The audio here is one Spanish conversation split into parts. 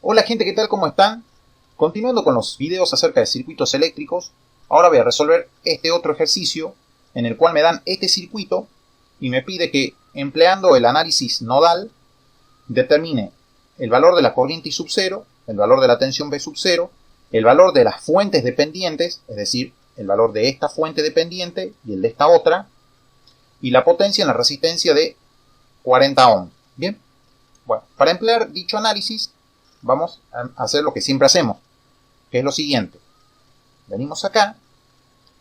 Hola gente, ¿qué tal? ¿Cómo están? Continuando con los videos acerca de circuitos eléctricos, ahora voy a resolver este otro ejercicio en el cual me dan este circuito y me pide que, empleando el análisis nodal, determine el valor de la corriente I sub 0, el valor de la tensión B sub 0, el valor de las fuentes dependientes, es decir, el valor de esta fuente dependiente y el de esta otra, y la potencia en la resistencia de 40 ohms. Bien, bueno, para emplear dicho análisis vamos a hacer lo que siempre hacemos, que es lo siguiente. Venimos acá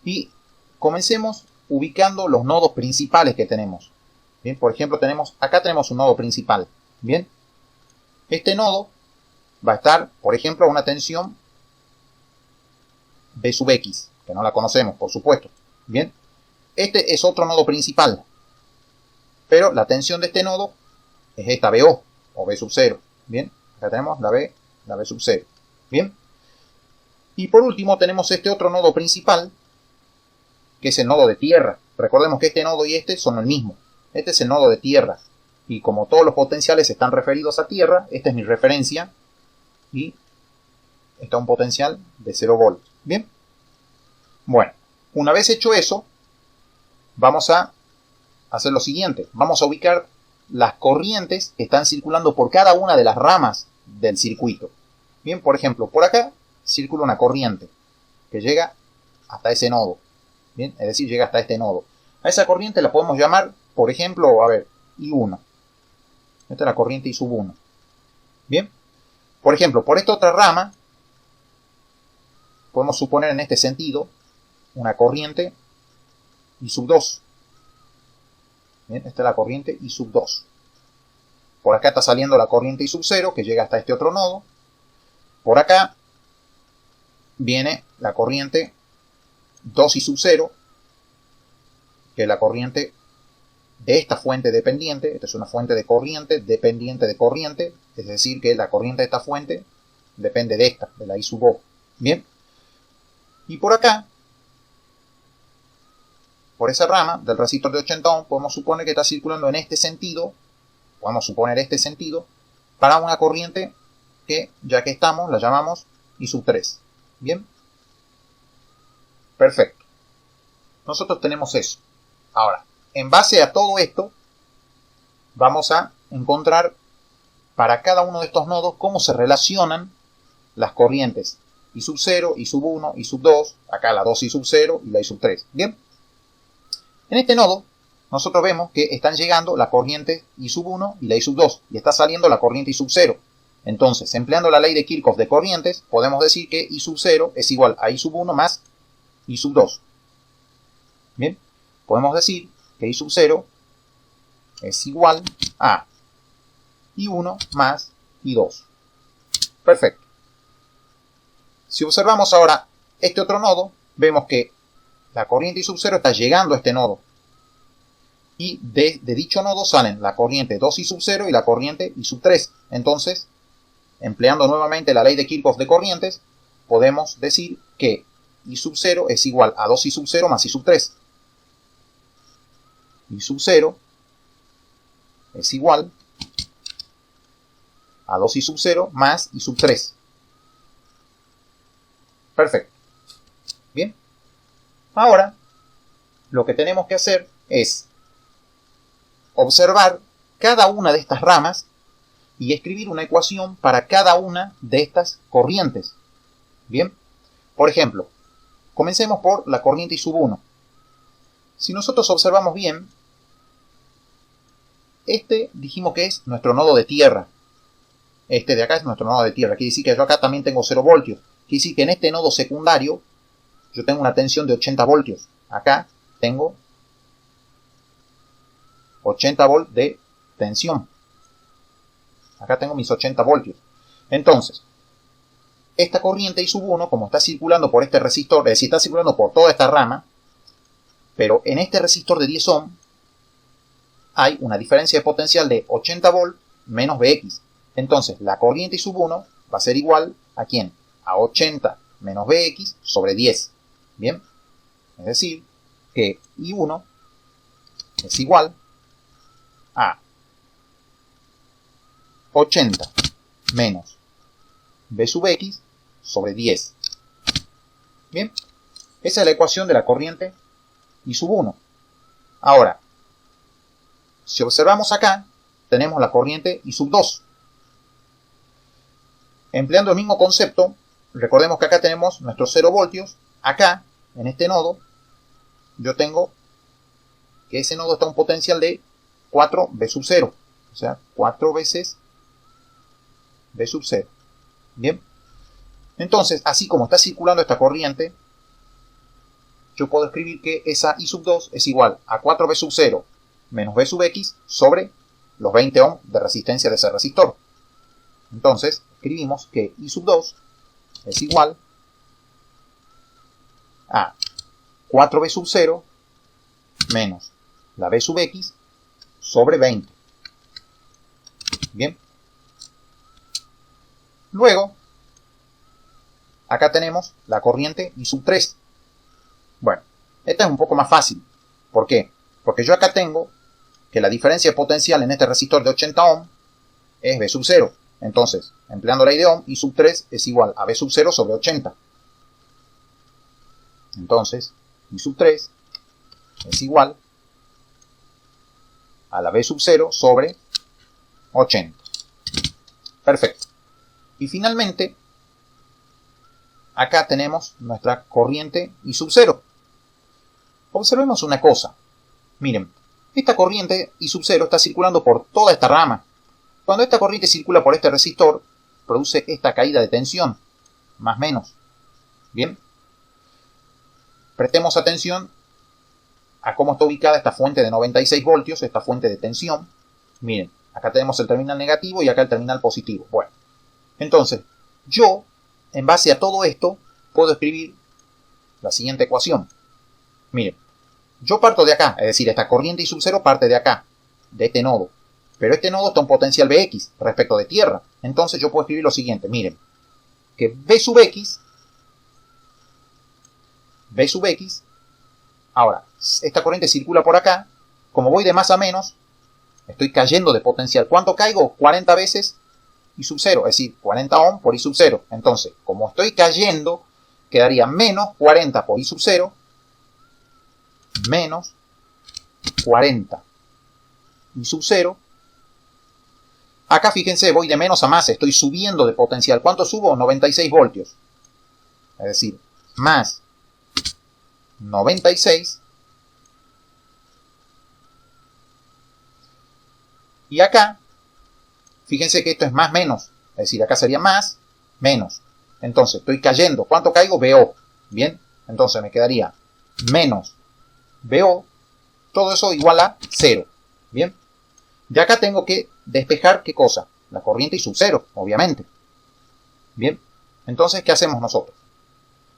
y comencemos ubicando los nodos principales que tenemos. Bien, por ejemplo, acá tenemos un nodo principal. Bien, este nodo va a estar, por ejemplo, a una tensión B sub X, que no la conocemos, por supuesto. Bien, este es otro nodo principal, pero la tensión de este nodo es esta BO, o B sub 0. Bien, acá tenemos la B sub 0. Bien, y por último tenemos este otro nodo principal, que es el nodo de tierra. Recordemos que este nodo y este son el mismo. Este es el nodo de tierra. Y como todos los potenciales están referidos a tierra, esta es mi referencia. Y está un potencial de 0 volts. Bien. Bueno, una vez hecho eso, vamos a hacer lo siguiente. Vamos a ubicar las corrientes que están circulando por cada una de las ramas del circuito. Bien, por ejemplo, por acá circula una corriente que llega hasta ese nodo. Bien, es decir, llega hasta este nodo. A esa corriente la podemos llamar, por ejemplo, a ver, I1. Esta es la corriente I sub 1. Bien, por ejemplo, por esta otra rama podemos suponer en este sentido una corriente I sub 2. Bien, esta es la corriente I sub 2. Por acá está saliendo la corriente I sub 0 que llega hasta este otro nodo. Por acá viene la corriente 2 I sub 0, que es la corriente de esta fuente dependiente. Esta es una fuente de corriente dependiente de corriente, es decir, que la corriente de esta fuente depende de esta, de la I sub O. Bien, y por acá, por esa rama del resistor de 80 ohms, podemos suponer que está circulando en este sentido, para una corriente que, ya que estamos, la llamamos I sub 3. Bien, perfecto. Nosotros tenemos eso. Ahora, en base a todo esto, vamos a encontrar para cada uno de estos nodos cómo se relacionan las corrientes I sub 0, I sub 1, I sub 2, acá la 2 I sub 0 y la I sub 3. Bien, en este nodo nosotros vemos que están llegando la corriente I sub 1 y la I sub 2 y está saliendo la corriente I sub 0. Entonces, empleando la ley de Kirchhoff de corrientes, podemos decir que I sub 0 es igual a I sub 1 más I sub 2. Bien, podemos decir que I sub 0 es igual a I1 más I2. Perfecto. Si observamos ahora este otro nodo, vemos que la corriente I sub 0 está llegando a este nodo. Y de dicho nodo salen la corriente 2 I sub 0 y la corriente I sub 3. Entonces, empleando nuevamente la ley de Kirchhoff de corrientes, podemos decir que I sub 0 es igual a 2 I sub 0 más I sub 3. I sub 0 es igual a 2 I sub 0 más I sub 3. Perfecto. Bien. Ahora, lo que tenemos que hacer es observar cada una de estas ramas y escribir una ecuación para cada una de estas corrientes. Bien. Por ejemplo, comencemos por la corriente I sub 1. Si nosotros observamos bien, este dijimos que es nuestro nodo de tierra. Este de acá es nuestro nodo de tierra. Quiere decir que yo acá también tengo 0 voltios. Quiere decir que en este nodo secundario yo tengo una tensión de 80 voltios. Acá tengo 80 volts de tensión. Acá tengo mis 80 voltios. Entonces, esta corriente I sub 1, como está circulando por este resistor, es decir, está circulando por toda esta rama, pero en este resistor de 10 ohms hay una diferencia de potencial de 80 volts menos Vx. Entonces, la corriente I sub 1 va a ser igual a ¿quién? A 80 menos Vx sobre 10. Bien, es decir, que I1 es igual a 80 menos B sub X sobre 10. Bien, esa es la ecuación de la corriente I sub 1. Ahora, si observamos acá, tenemos la corriente I sub 2. Empleando el mismo concepto, recordemos que acá tenemos nuestros 0 voltios. Acá, en este nodo, yo tengo que ese nodo está a un potencial de 4 B sub 0. O sea, 4 veces B sub 0. Bien. Entonces, así como está circulando esta corriente, yo puedo escribir que esa I sub 2 es igual a 4B sub 0 menos B sub X sobre los 20 ohms de resistencia de ese resistor. Entonces, escribimos que I sub 2 es igual a 4B sub 0 menos la B sub X sobre 20. Bien. Luego, acá tenemos la corriente I sub 3. Bueno, esta es un poco más fácil. ¿Por qué? Porque yo acá tengo que la diferencia potencial en este resistor de 80 ohms es B sub 0. Entonces, empleando la ley de Ohm, I sub 3 es igual a B sub 0 sobre 80. Entonces, I sub 3 es igual a la B sub 0 sobre 80. Perfecto. Y finalmente, acá tenemos nuestra corriente I sub 0. Observemos una cosa. Miren, esta corriente I sub 0 está circulando por toda esta rama. Cuando esta corriente circula por este resistor, produce esta caída de tensión, más o menos. Bien. Prestemos atención a cómo está ubicada esta fuente de 96 voltios, esta fuente de tensión. Miren, acá tenemos el terminal negativo y acá el terminal positivo. Bueno, entonces, yo, en base a todo esto, puedo escribir la siguiente ecuación. Miren, yo parto de acá, es decir, esta corriente I sub 0 parte de acá, de este nodo. Pero este nodo está en potencial Bx respecto de tierra. Entonces yo puedo escribir lo siguiente, miren, que B sub X, ahora, esta corriente circula por acá, como voy de más a menos, estoy cayendo de potencial. ¿Cuánto caigo? 40 veces I sub 0, es decir, 40 ohm por I sub 0. Entonces, como estoy cayendo, quedaría menos 40 por I sub 0, menos 40 I sub 0. Acá fíjense, voy de menos a más, estoy subiendo de potencial. ¿Cuánto subo? 96 voltios. Es decir, más 96. Y acá, fíjense que esto es más menos. Es decir, acá sería más, menos. Entonces, estoy cayendo. ¿Cuánto caigo? BO. Bien, entonces me quedaría menos BO. Todo eso igual a 0. Bien. De acá tengo que despejar, ¿qué cosa? La corriente I sub 0, obviamente. Bien, entonces, ¿qué hacemos nosotros?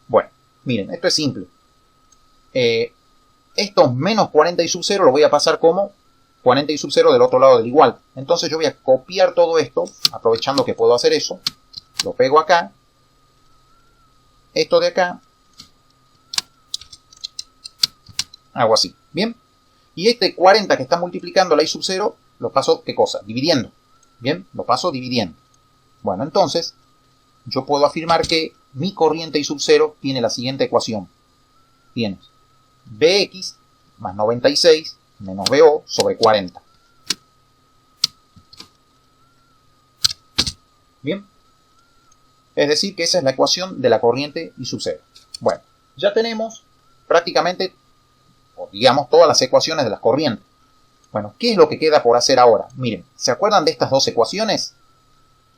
Bueno, miren, esto es simple. Esto menos 40 I sub 0 lo voy a pasar como 40 I sub 0 del otro lado del igual. Entonces yo voy a copiar todo esto, aprovechando que puedo hacer eso. Lo pego acá. Esto de acá. Hago así, ¿bien? Y este 40 que está multiplicando la I sub 0, lo paso, ¿qué cosa? Dividiendo. Bien, lo paso dividiendo. Bueno, entonces, yo puedo afirmar que mi corriente I sub 0 tiene la siguiente ecuación. Tienes Bx más 96 menos BO sobre 40. Bien. Es decir, que esa es la ecuación de la corriente I sub 0. Bueno, ya tenemos prácticamente, o digamos, todas las ecuaciones de las corrientes. Bueno, ¿qué es lo que queda por hacer ahora? Miren, ¿se acuerdan de estas dos ecuaciones?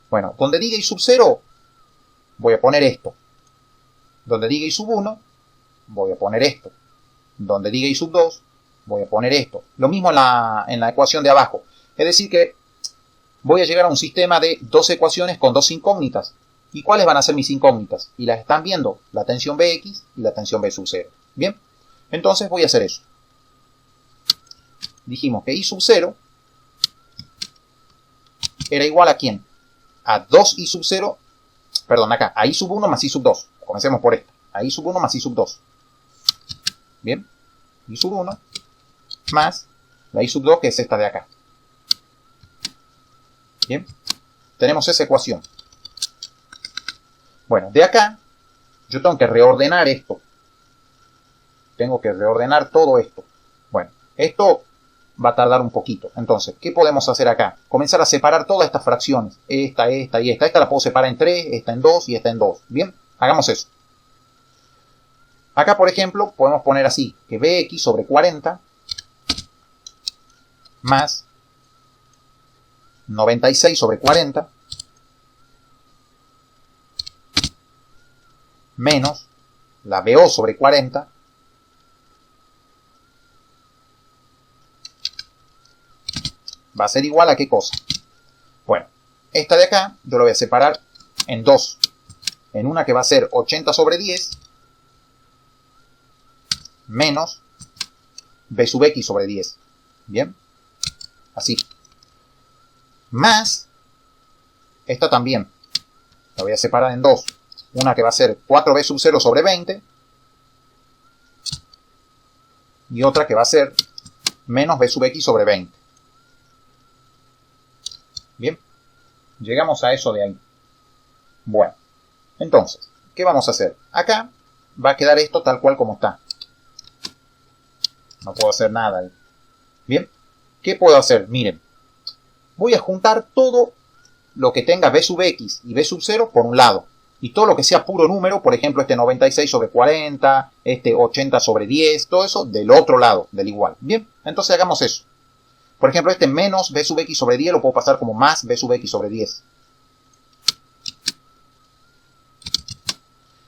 Bueno, donde diga I sub 0, voy a poner esto. Donde diga I sub 1, voy a poner esto. Donde diga I sub 2, voy a poner esto. Lo mismo en la ecuación de abajo. Es decir que voy a llegar a un sistema de dos ecuaciones con dos incógnitas. ¿Y cuáles van a ser mis incógnitas? Y las están viendo, la tensión Bx y la tensión B sub 0. Bien, entonces voy a hacer eso. Dijimos que I sub 0 era igual a ¿quién? A 2 I sub 0, perdón, acá, a I sub 1 más I sub 2. Comencemos por esta. A I sub 1 más I sub 2. Bien, I sub 1 más la I sub 2, que es esta de acá. Bien, tenemos esa ecuación. Bueno, de acá yo tengo que reordenar esto. Tengo que reordenar todo esto. Bueno, esto va a tardar un poquito. Entonces, ¿qué podemos hacer acá? Comenzar a separar todas estas fracciones. Esta y esta. Esta la puedo separar en 3, esta en 2 y esta en 2. Bien, hagamos eso. Acá, por ejemplo, podemos poner así, que bx sobre 40 más 96 sobre 40 menos la BO sobre 40 va a ser igual a ¿qué cosa? Bueno, esta de acá yo lo voy a separar en dos. En una que va a ser 80 sobre 10 menos B sub X sobre 10. Bien, así. Más esta también. La voy a separar en dos. Una que va a ser 4B sub 0 sobre 20 y otra que va a ser menos B sub X sobre 20. Bien, llegamos a eso de ahí. Bueno, entonces, ¿qué vamos a hacer? Acá va a quedar esto tal cual como está. No puedo hacer nada ahí. Bien, ¿qué puedo hacer? Miren, voy a juntar todo lo que tenga B sub X y B sub 0 por un lado. Y todo lo que sea puro número, por ejemplo, este 96 sobre 40, este 80 sobre 10, todo eso del otro lado, del igual. Bien, entonces hagamos eso. Por ejemplo, este menos B sub X sobre 10 lo puedo pasar como más B sub X sobre 10.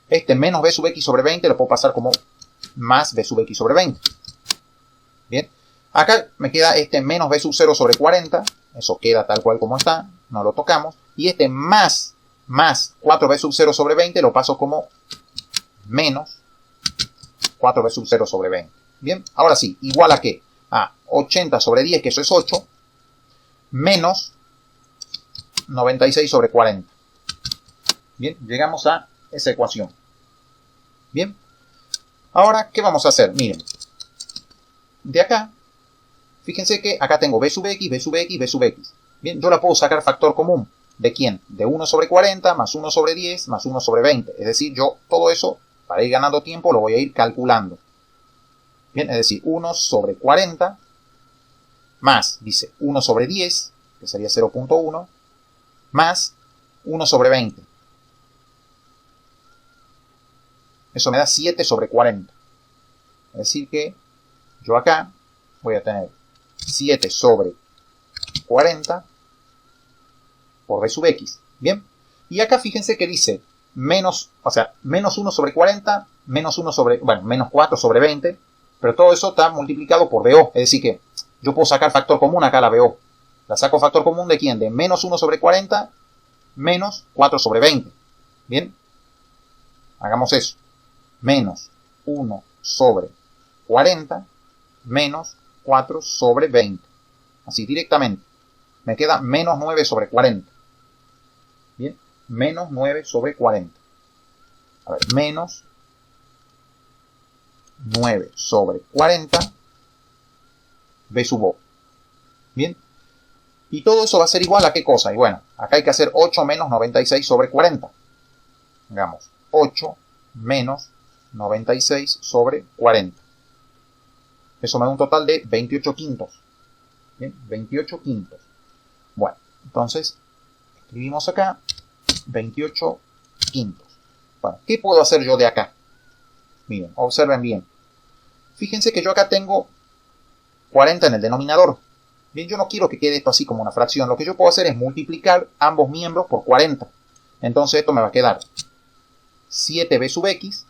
Este menos B sub X sobre 20 lo puedo pasar como más B sub X sobre 20. Bien, acá me queda este menos B sub 0 sobre 40. Eso queda tal cual como está, no lo tocamos. Y este más 4B sub 0 sobre 20 lo paso como menos 4B sub 0 sobre 20. Bien, ahora sí, igual a ¿qué? A 80 sobre 10, que eso es 8, menos 96 sobre 40. Bien, llegamos a esa ecuación. Bien, ahora, ¿qué vamos a hacer? Miren, de acá, fíjense que acá tengo B sub X, B sub X, B sub X. Bien, yo la puedo sacar factor común. ¿De quién? De 1 sobre 40, más 1 sobre 10, más 1 sobre 20. Es decir, yo todo eso, para ir ganando tiempo, lo voy a ir calculando. Bien, es decir, 1 sobre 40, más, dice, 1 sobre 10, que sería 0.1, más 1 sobre 20. Eso me da 7 sobre 40. Es decir que yo acá voy a tener 7 sobre 40 por B sub X. Bien. Y acá fíjense que dice menos, o sea, menos 1 sobre 40, menos 1 sobre, bueno, menos 4 sobre 20. Pero todo eso está multiplicado por BO. Es decir que yo puedo sacar factor común acá a la BO. La saco factor común de quién? De menos 1 sobre 40 menos 4 sobre 20. Bien. Hagamos eso. Menos 1 sobre 40 menos 4 sobre 20. Así directamente. Me queda menos 9 sobre 40. Bien. Menos 9 sobre 40. A ver, menos 9 sobre 40 B sub O. Bien. Y todo eso va a ser igual a ¿qué cosa? Y bueno, acá hay que hacer 8 menos 96 sobre 40. Hagamos 8 menos 96 sobre 40. Eso me da un total de 28 quintos. Bien, 28 quintos. Bueno, entonces escribimos acá 28 quintos. Bueno, ¿qué puedo hacer yo de acá? Miren, observen bien. Fíjense que yo acá tengo 40 en el denominador. Bien, yo no quiero que quede esto así como una fracción. Lo que yo puedo hacer es multiplicar ambos miembros por 40. Entonces esto me va a quedar 7b sub x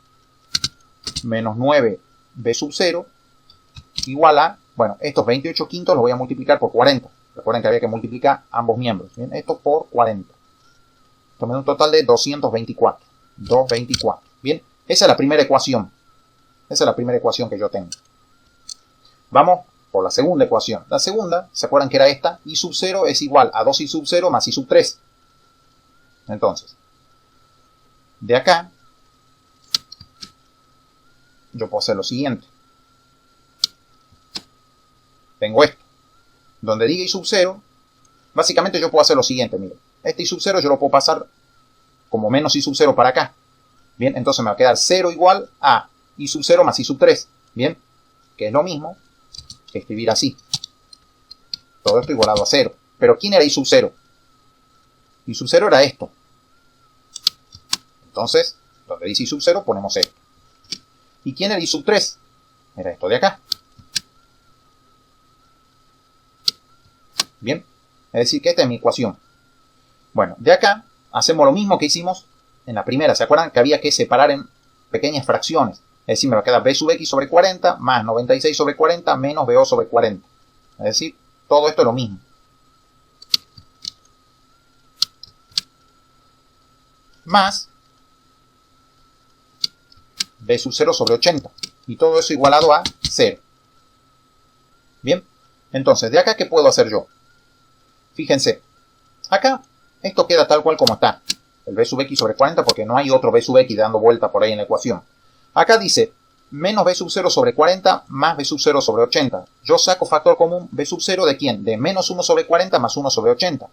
menos 9b sub 0 igual a, bueno, estos 28 quintos los voy a multiplicar por 40. Recuerden que había que multiplicar ambos miembros. Bien, esto por 40. Esto me da un total de 224. 224. Bien, esa es la primera ecuación. Esa es la primera ecuación que yo tengo. Vamos por la segunda ecuación. La segunda, ¿se acuerdan que era esta? I sub 0 es igual a 2i sub 0 más i sub 3. Entonces, de acá, yo puedo hacer lo siguiente. Tengo esto. Donde diga i sub 0, básicamente yo puedo hacer lo siguiente, miren. Este i sub 0 yo lo puedo pasar como menos i sub 0 para acá. Bien, entonces me va a quedar 0 igual a i sub 0 más i sub 3. Bien, que es lo mismo que escribir así. Todo esto igualado a 0. Pero ¿quién era i sub 0? I sub 0 era esto. Entonces, donde dice i sub 0 ponemos esto. ¿Y quién era i sub 3? Era esto de acá. Bien, es decir que esta es mi ecuación. Bueno, de acá hacemos lo mismo que hicimos en la primera. ¿Se acuerdan que había que separar en pequeñas fracciones? Es decir, me va a quedar b sub x sobre 40 más 96 sobre 40 menos bo sobre 40. Es decir, todo esto es lo mismo. Más b sub 0 sobre 80. Y todo eso igualado a 0. Bien, entonces, ¿de acá qué puedo hacer yo? Fíjense, acá esto queda tal cual como está. El b sub x sobre 40 porque no hay otro b sub x dando vuelta por ahí en la ecuación. Acá dice menos b sub 0 sobre 40 más b sub 0 sobre 80. Yo saco factor común b sub 0 ¿de quién? De menos 1 sobre 40 más 1 sobre 80.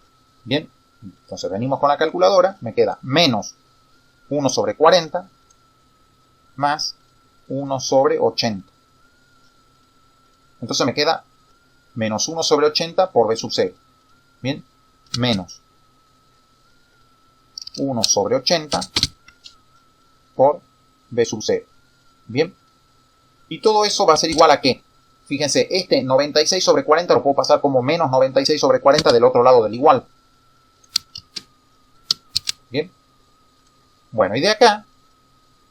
Bien, entonces venimos con la calculadora. Me queda menos 1 sobre 40 más 1 sobre 80. Entonces me queda menos 1 sobre 80 por b sub 0. Bien, menos 1 sobre 80 por b sub 0. Bien, y todo eso va a ser igual a ¿qué? Fíjense, este 96 sobre 40 lo puedo pasar como menos 96 sobre 40 del otro lado del igual. Bien, bueno, y de acá,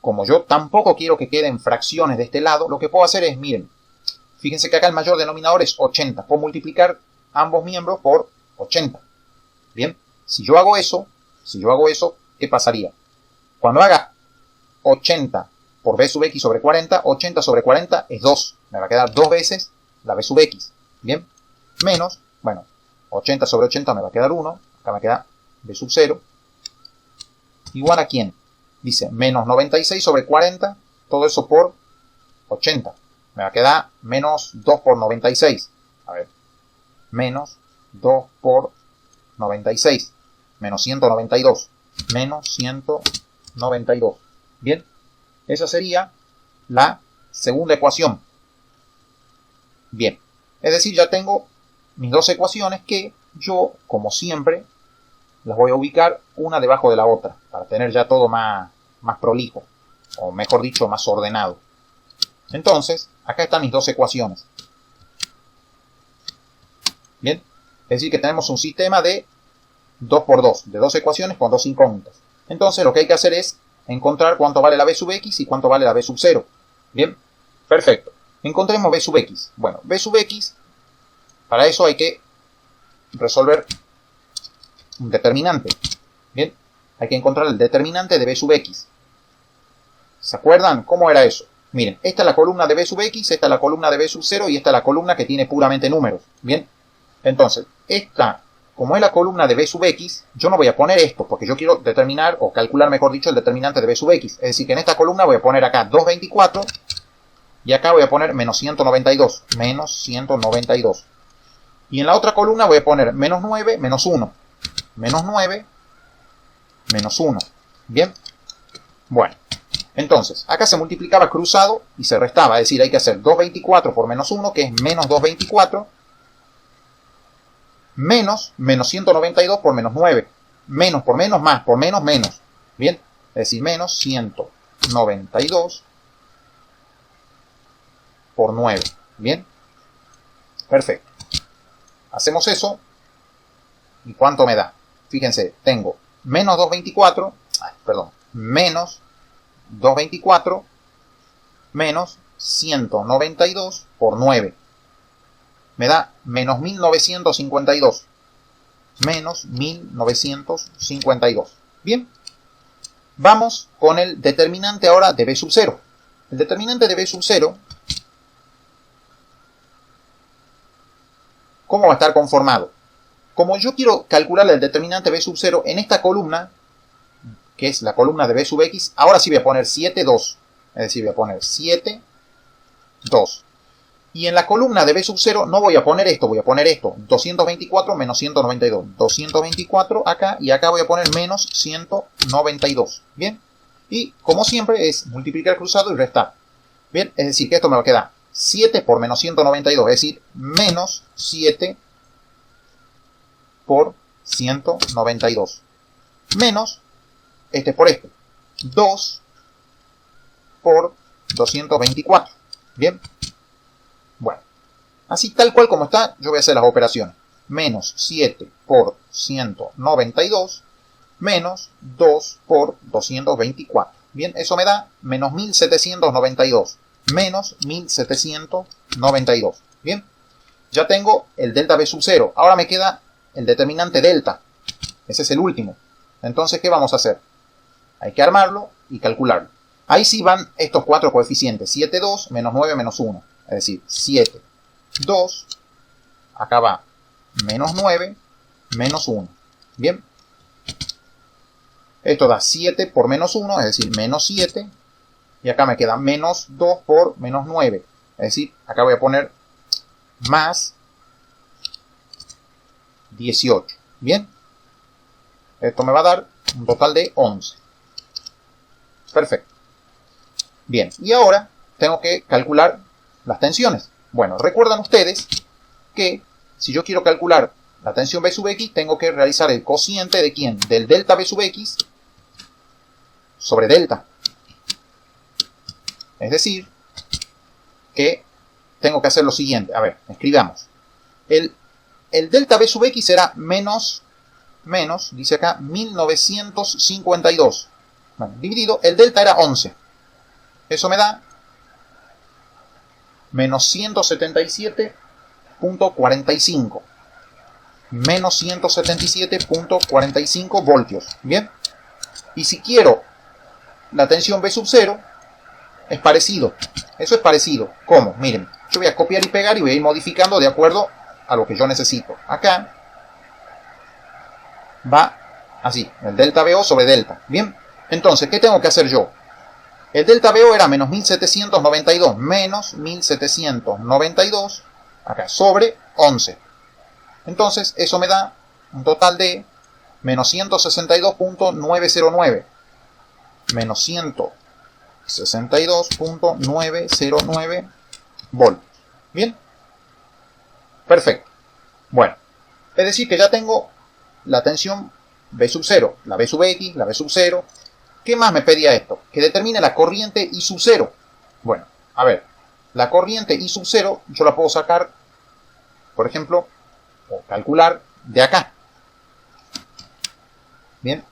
como yo tampoco quiero que queden fracciones de este lado, lo que puedo hacer es, miren, fíjense que acá el mayor denominador es 80. Puedo multiplicar ambos miembros por 80. Bien, si yo hago eso, ¿qué pasaría? Cuando haga 80 por b sub x sobre 40, 80 sobre 40 es 2. Me va a quedar 2 veces la b sub x. Bien, menos, bueno, 80 sobre 80 me va a quedar 1. Acá me queda b sub 0. Igual a ¿quién? Dice menos 96 sobre 40, todo eso por 80. Me va a quedar menos 2 por 96. A ver, menos 2 por 96. Menos 192. Menos 192. Bien, esa sería la segunda ecuación. Bien, es decir, ya tengo mis dos ecuaciones que yo, como siempre, las voy a ubicar una debajo de la otra para tener ya todo más prolijo, o mejor dicho, más ordenado. Entonces, acá están mis dos ecuaciones. Bien, es decir que tenemos un sistema de 2 por 2, de dos ecuaciones con dos incógnitas. Entonces lo que hay que hacer es encontrar cuánto vale la b sub x y cuánto vale la b sub 0. Bien, perfecto. Encontremos b sub x. Bueno, b sub x, para eso hay que resolver un determinante. Bien, hay que encontrar el determinante de b sub x. ¿Se acuerdan cómo era eso? Miren, esta es la columna de b sub x, esta es la columna de b sub 0 y esta es la columna que tiene puramente números. Bien, entonces, esta, como es la columna de b sub x, yo no voy a poner esto, porque yo quiero determinar, o calcular mejor dicho, el determinante de b sub x. Es decir, que en esta columna voy a poner acá 224, y acá voy a poner menos 192, menos 192. Y en la otra columna voy a poner menos 9, menos 1. Menos 9, menos 1. Bien, bueno. Entonces, acá se multiplicaba cruzado y se restaba, es decir, hay que hacer 224 por menos 1, que es menos 224, menos 192 por menos 9. Menos por menos, más por menos, menos. Bien, es decir, menos 192 por 9. Bien, perfecto. Hacemos eso. ¿Y cuánto me da? Fíjense, tengo menos 224, menos 224 menos 192 por 9. Me da menos 1952. Menos 1952. Bien. Vamos con el determinante ahora de b sub 0. El determinante de b sub 0, ¿cómo va a estar conformado? Como yo quiero calcular el determinante b sub 0 en esta columna, que es la columna de b sub x, ahora sí voy a poner 7, 2. Es decir, voy a poner 7, 2. Y en la columna de B sub 0 no voy a poner esto, voy a poner esto. 224 menos 192. 224 acá y acá voy a poner menos 192. Bien. Y como siempre es multiplicar cruzado y restar. Bien, es decir que esto me va a quedar 7 por menos 192. Es decir, menos 7 por 192. Menos, este por este. 2 por 224. Bien. Bueno, así tal cual como está, yo voy a hacer las operaciones. Menos 7 por 192 menos 2 por 224. Bien, eso me da menos 1792. Menos 1792. Bien, ya tengo el delta B sub 0. Ahora me queda el determinante delta. Ese es el último. Entonces, ¿qué vamos a hacer? Hay que armarlo y calcularlo. Ahí sí van estos cuatro coeficientes. 7, 2, menos 9, menos 1. Es decir, 7, 2, acá va menos 9, menos 1. Bien. Esto da 7 por menos 1, es decir, menos 7. Y acá me queda menos 2 por menos 9. Es decir, acá voy a poner más 18. Bien. Esto me va a dar un total de 11. Perfecto. Bien, y ahora tengo que calcular las tensiones. Bueno, recuerdan ustedes que si yo quiero calcular la tensión B sub X, tengo que realizar el cociente de ¿quién? Del delta B sub X sobre delta. Es decir, que tengo que hacer lo siguiente. A ver, escribamos. El delta B sub X será menos, dice acá, 1952. Bueno, dividido, el delta era 11. Eso me da menos 177.45. Menos 177.45 voltios. Bien. Y si quiero la tensión B sub 0, es parecido. Eso es parecido. ¿Cómo? Miren, yo voy a copiar y pegar y voy a ir modificando de acuerdo a lo que yo necesito. Acá va así, el delta BO sobre delta. Bien. Entonces, ¿qué tengo que hacer yo? El delta BO era menos 1792, menos 1792, acá, sobre 11. Entonces, eso me da un total de menos 162.909. Menos 162.909 voltios. ¿Bien? Perfecto. Bueno, es decir que ya tengo la tensión B sub 0, la B sub X, la B sub 0. ¿Qué más me pedía esto? Que determine la corriente I sub 0. Bueno, a ver, la corriente I sub 0 yo la puedo sacar, por ejemplo, o calcular de acá. Bien.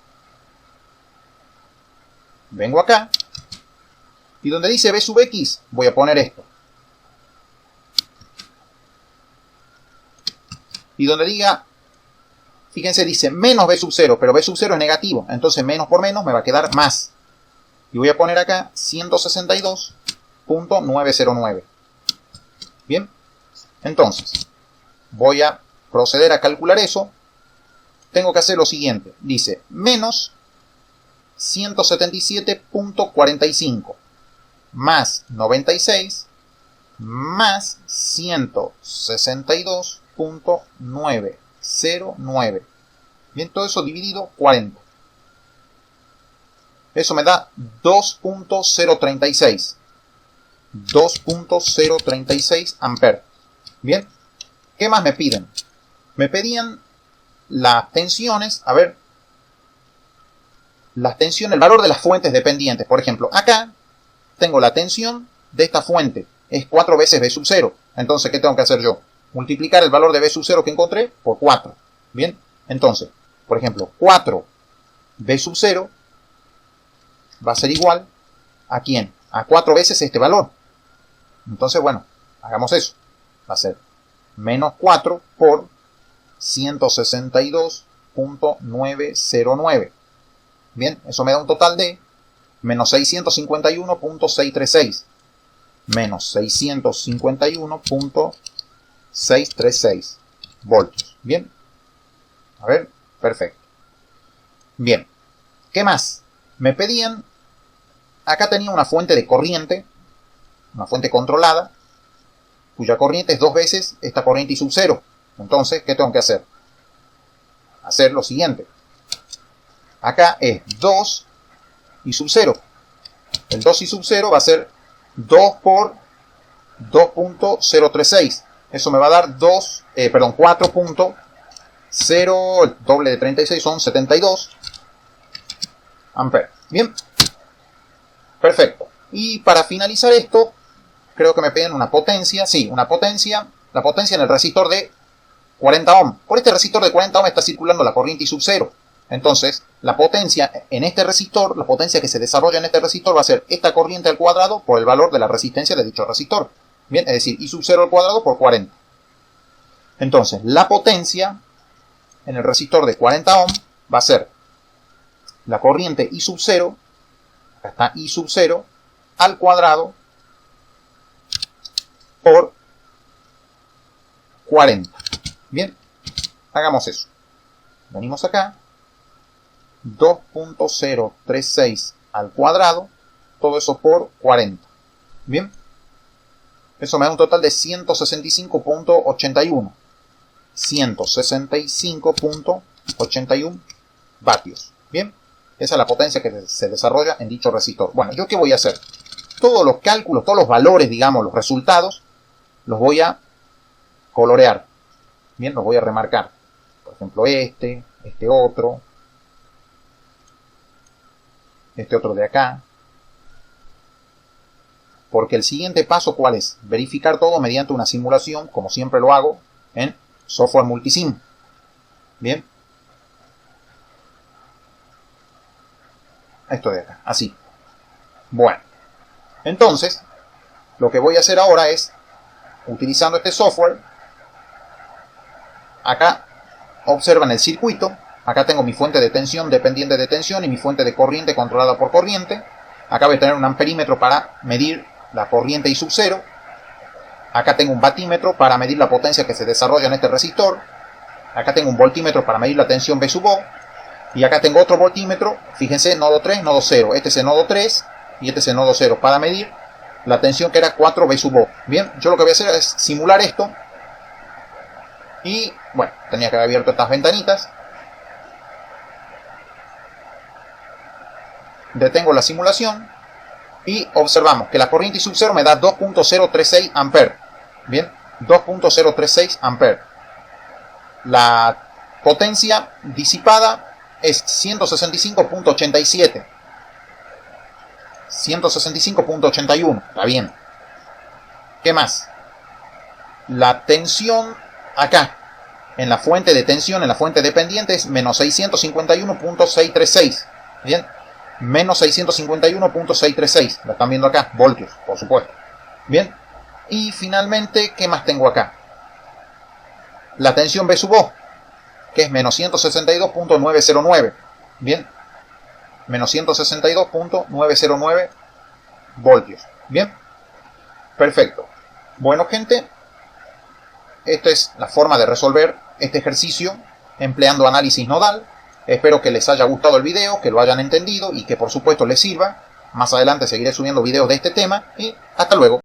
Vengo acá. Y donde dice B sub X, voy a poner esto. Y donde diga, fíjense, dice menos B sub 0, pero B sub 0 es negativo. Entonces menos por menos me va a quedar más. Y voy a poner acá 162.909. Bien. Entonces, voy a proceder a calcular eso. Tengo que hacer lo siguiente. Dice menos 177.45 más 96 más 162.909. Bien, todo eso dividido 40. Eso me da 2.036. 2.036 amperes. Bien. ¿Qué más me piden? Me pedían las tensiones. A ver. Las tensiones, el valor de las fuentes dependientes. Por ejemplo, acá tengo la tensión de esta fuente. Es 4 veces B sub 0. Entonces, ¿qué tengo que hacer yo? Multiplicar el valor de B sub 0 que encontré por 4. Bien. Entonces, por ejemplo, 4 B sub 0 va a ser igual a ¿quién? A 4 veces este valor. Entonces, bueno, hagamos eso. Va a ser menos 4 por 162.909. Bien, eso me da un total de menos 651.636. Menos 651.636 voltios. Bien. A ver, perfecto. Bien. ¿Qué más? Me pedían, acá tenía una fuente de corriente, una fuente controlada, cuya corriente es 2 veces esta corriente I sub 0. Entonces, ¿qué tengo que hacer? Hacer lo siguiente. Acá es 2 I sub 0. El 2 I sub 0 va a ser 2 por 2.036. Eso me va a dar 4.0, el doble de 36 son 72 amperes. Bien. Perfecto. Y para finalizar esto, creo que me piden una potencia. Sí, una potencia. La potencia en el resistor de 40 ohm. Por este resistor de 40 ohm está circulando la corriente I sub 0. Entonces, la potencia en este resistor, la potencia que se desarrolla en este resistor va a ser esta corriente al cuadrado por el valor de la resistencia de dicho resistor. Bien, es decir, I sub 0 al cuadrado por 40. Entonces, la potencia en el resistor de 40 ohm va a ser la corriente I sub 0, acá está I sub 0, al cuadrado por 40. Bien, hagamos eso. Venimos acá, 2.036 al cuadrado, todo eso por 40. Bien, eso me da un total de 165.81. 165.81 vatios. Bien, esa es la potencia que se desarrolla en dicho resistor. Bueno, ¿yo qué voy a hacer? Todos los cálculos, todos los valores, digamos, los resultados, los voy a colorear. Bien, los voy a remarcar. Por ejemplo, este otro de acá. Porque el siguiente paso, ¿cuál es? Verificar todo mediante una simulación, como siempre lo hago, en software multisim. Bien. Esto de acá, así. Bueno. Entonces, lo que voy a hacer ahora es, utilizando este software, acá observan el circuito. Acá tengo mi fuente de tensión dependiente de tensión y mi fuente de corriente controlada por corriente. Acá voy a tener un amperímetro para medir la corriente I sub 0. Acá tengo un batímetro para medir la potencia que se desarrolla en este resistor. Acá tengo un voltímetro para medir la tensión V sub O. Y acá tengo otro voltímetro, fíjense, nodo 3, nodo 0. Este es el nodo 3 y este es el nodo 0 para medir la tensión que era 4 V sub O. Bien, yo lo que voy a hacer es simular esto. Y, bueno, tenía que haber abierto estas ventanitas. Detengo la simulación y observamos que la corriente I sub 0 me da 2.036 amperes. Bien, 2.036 amperes. La potencia disipada es 165.87. 165.81. Está bien. ¿Qué más? La tensión acá, en la fuente de tensión, en la fuente dependiente, es menos 651.636. Bien. Menos 651.636. La están viendo acá. Voltios, por supuesto. Bien. Y finalmente, ¿qué más tengo acá? La tensión V sub O, que es menos 162.909. Bien. Menos 162.909 voltios. Bien. Perfecto. Bueno, gente. Esta es la forma de resolver este ejercicio empleando análisis nodal. Espero que les haya gustado el video, que lo hayan entendido y que por supuesto les sirva. Más adelante seguiré subiendo videos de este tema y hasta luego.